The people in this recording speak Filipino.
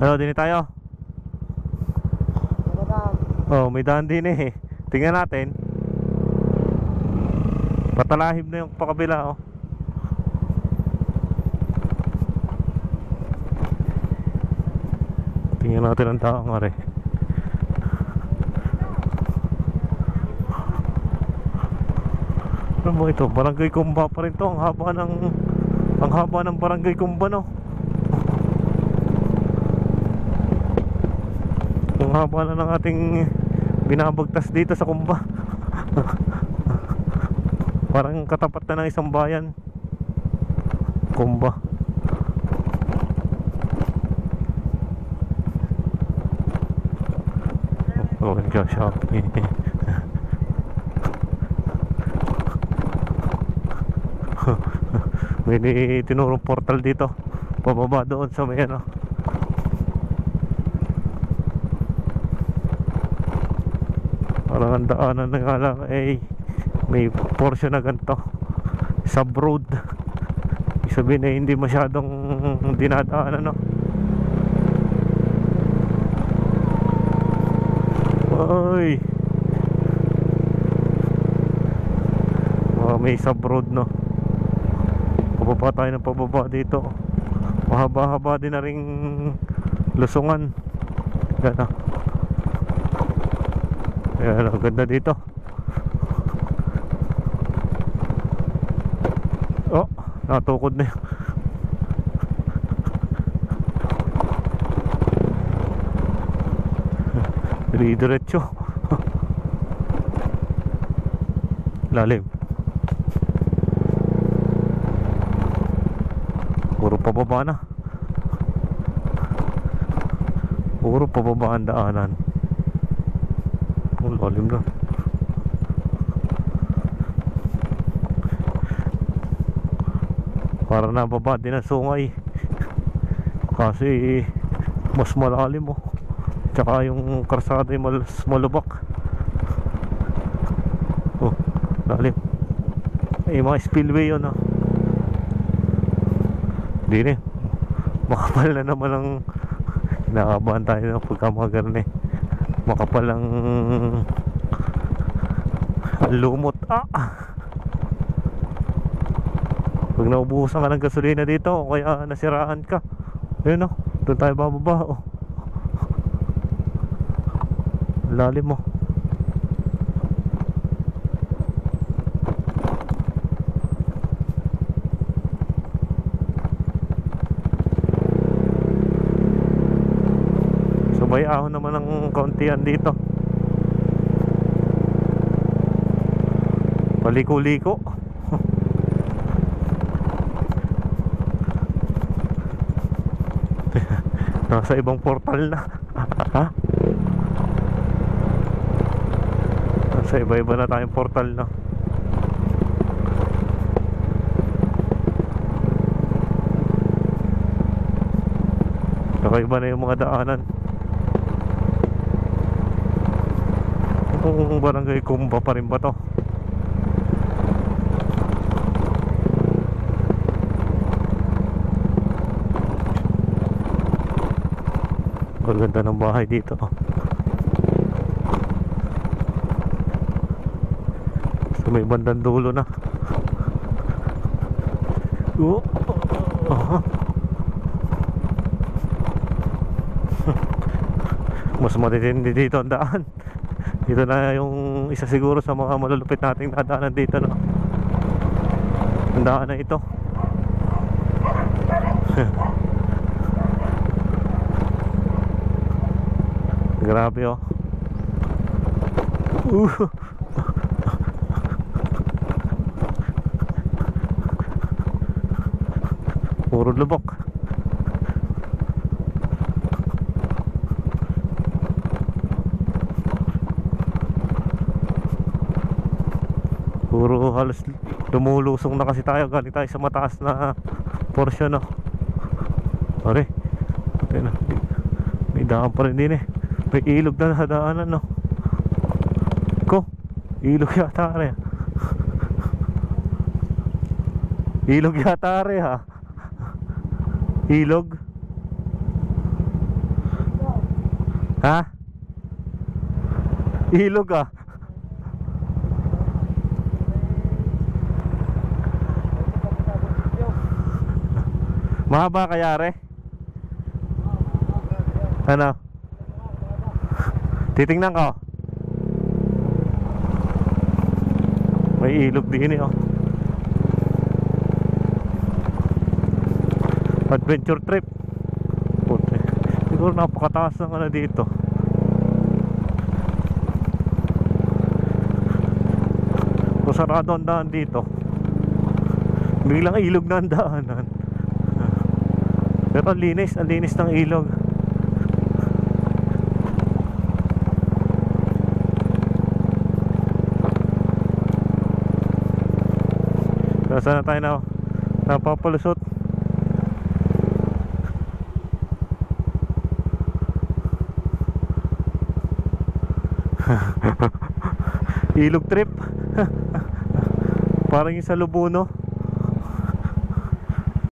Ano, din tayo? Oh, may daan din eh. Tingnan natin. Patalahib na yung pakabila oh. Tingnan natin ang tao nga rin. Ano ba ito? Barangay Kumba pa rin to. Ang haba ng Barangay Kumba no. Ang haba na ng ating binabagtas dito sa Kumba. Parang katapat na ng isang bayan. Kumba. Oh, shopping. May tinurong portal dito. Pababa doon sa may ano. Parang ang daanan na nga lang ay may portion na ganito. Sub-road. Ibig sabihin na hindi masyadong dinadaan ano. Ay, may sub-road no. Pababa tayo ng pababa dito. Mahaba-haba din na ring lusungan. Gana. Ayan, ang ganda dito. Oh, natukod na yun. Diretso. Lalim. Puro pababa na. Puro pababa ang daanan. Oh, lalim na. Para nababa din ang sungay. Kasi mas malalim oh. Tsaka yung karsada ay malubak. Oh, lalim. Ay, mga spillway yun oh. Hindi eh. Makapal na naman ang inaabahan tayo ng pagkamagaran eh. Makapal ang lumot. Pag naubusan ka ng gasolina dito o kaya nasiraan ka, ayun oh, doon tayo bababa oh. Lalim mo. Sabay ahon naman ng kauntian dito. Paliko-liko. Nasa ibang portal na. Ha? Sa iba-iba na tayong portal na. Kakaiba na yung mga daanan. Itong Barangay Kumba pa rin ba to? Ang ganda ng bahay dito. May bandang dulo na. Mas matitindi dito ang daan. Dito na yung isa siguro sa mga malulupit nating dadaanan dito no? Ang daan na ito. Grabe oh. Puro lubok. Puro halos lumulusong na kasi tayo. Galing tayo sa mataas na portion no. Pare, may daan pa rin din eh. May ilog na sa daanan no. Ko, ilog yata rin. Ilog yata rin ha. Ilog. Ha? Ilog ah. Mahaba kaya re? Ano? Titingnan ko. May ilog din eh oh. Adventure trip. Puti. Siguro napakataas ng ano dito. So sarado ang daan dito. Biglang ilog na ang daanan. Pero ang linis ng ilog. Saan na tayo na napapalusot? Ilog trip. Parang yung sa Lubuno.